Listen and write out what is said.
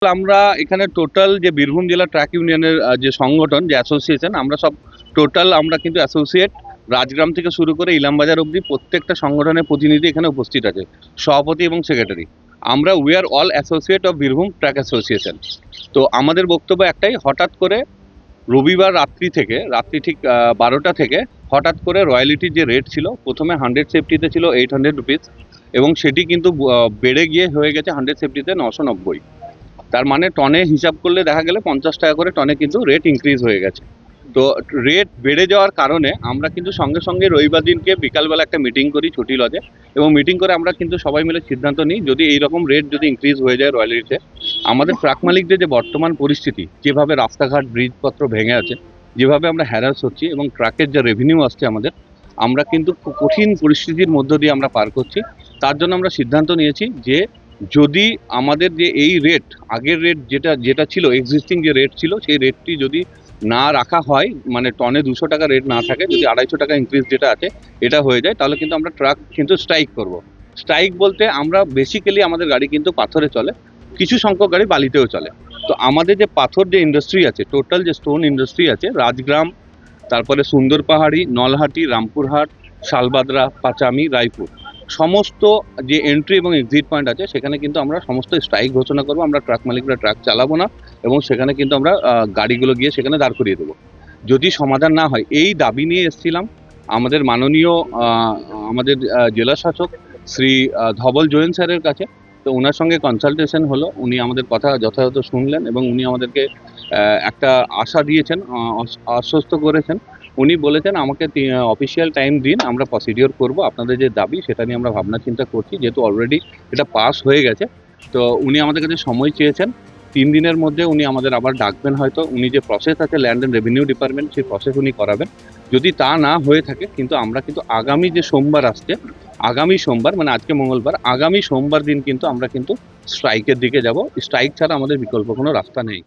আমরা এখানে টোটাল যে বীরভূম জেলা ট্রাক ইউনিয়নের যে সংগঠন যে অ্যাসোসিয়েশন আমরা সব টোটাল আমরা কিন্তু অ্যাসোসিয়েট রাজগ্রাম থেকে শুরু করে ইলামবাজার অবধি প্রত্যেকটা সংগঠনের প্রতিনিধি এখানে উপস্থিত আছে, সভাপতি এবং সেক্রেটারি। আমরা we are all associate of Birbhum truck association. তো আমাদের বক্তব্য একটাই, হঠাৎ করে রবিবার রাত্রি ঠিক 12টা থেকে হঠাৎ করে রয়্যালিটির যে রেট ছিল, প্রথমে 100 সেফটিতে ছিল 800 রুপিস এবং সেটি কিন্তু বেড়ে গিয়ে হয়ে গেছে 100 সেফটিতে 990। তার মানে টনে হিসাব করলে দেখা গেলে 50 টাকা করে টনে কিন্তু রেট ইনক্রিজ হয়ে গেছে। তো রেট বেড়ে যাওয়ার কারণে আমরা কিন্তু সঙ্গে সঙ্গে রবিবার দিনকে বিকালবেলা একটা মিটিং করি ছুটি লজে, এবং মিটিং করে আমরা কিন্তু সবাই মিলে সিদ্ধান্ত নিই, যদি এইরকম রেট যদি ইনক্রিজ হয়ে যায় রয়্যালিটিতে, আমাদের ট্রাক মালিকদের যে বর্তমান পরিস্থিতি, যেভাবে রাস্তাঘাট ব্রিজপত্র ভেঙে আছে, যেভাবে আমরা হ্যারাস হচ্ছি এবং ট্রাকের যে রেভিনিউ আসছে আমাদের, আমরা কিন্তু কঠিন পরিস্থিতির মধ্য দিয়ে আমরা পার করছি। তার জন্য আমরা সিদ্ধান্ত নিয়েছি যে যদি আমাদের যে এই রেট, আগের রেট যেটা ছিল, এক্সিস্টিং যে রেট ছিল, সেই রেটটি যদি না রাখা হয়, মানে টনে 200 টাকা রেট না থাকে, যদি 250 টাকা ইনক্রিজ যেটা আছে এটা হয়ে যায়, তাহলে কিন্তু আমরা ট্রাক কিন্তু স্ট্রাইক করব। স্ট্রাইক বলতে আমরা বেসিক্যালি আমাদের গাড়ি কিন্তু পাথরে চলে, কিছু সংখ্যক গাড়ি বালিতেও চলে। তো আমাদের যে পাথর যে ইন্ডাস্ট্রি আছে, টোটাল যে স্টোন ইন্ডাস্ট্রি আছে, রাজগ্রাম, তারপরে সুন্দর পাহাড়ি, নলহাটি, রামপুরহাট, শালবাদরা, পাচামি, রায়পুর, সমস্ত যে এন্ট্রি এবং এক্সিট পয়েন্ট আছে সেখানে কিন্তু আমরা সমস্ত স্ট্রাইক ঘোষণা করবো। আমরা ট্রাক মালিকরা ট্রাক চালাবো না এবং সেখানে কিন্তু আমরা গাড়িগুলো গিয়ে সেখানে দাঁড় করিয়ে দেবো যদি সমাধান না হয়। এই দাবি নিয়ে এসেছিলাম আমাদের মাননীয় আমাদের জেলা শাসক শ্রী ধবল জৈন স্যারের কাছে। তো ওনার সঙ্গে কনসালটেশন হলো, উনি আমাদের কথা যথাযথ শুনলেন এবং উনি আমাদেরকে একটা আশা দিয়েছেন, আশ্বস্ত করেছেন। উনি বলেছেন আমাকে অফিসিয়াল টাইম দিন, আমরা প্রসিডিওর করব, আপনাদের যে দাবি সেটা নিয়ে আমরা ভাবনা চিন্তা করছি, যেহেতু অলরেডি এটা পাস হয়ে গেছে। তো উনি আমাদের কাছে সময় চেয়েছেন, 3 দিনের মধ্যে উনি আমাদের আবার ডাকবেন হয়তো। উনি যে প্রসেস আছে ল্যান্ড অ্যান্ড রেভিনিউ ডিপার্টমেন্ট, সেই প্রসেস উনি করাবেন। যদি তা না হয়ে থাকে কিন্তু আমরা কিন্তু আগামী যে সোমবার আসছে, আগামী সোমবার মানে আজকে মঙ্গলবার, আগামী সোমবার দিন কিন্তু আমরা কিন্তু স্ট্রাইকের দিকে যাব। স্ট্রাইক ছাড়া আমাদের বিকল্প কোনো রাস্তা নেই।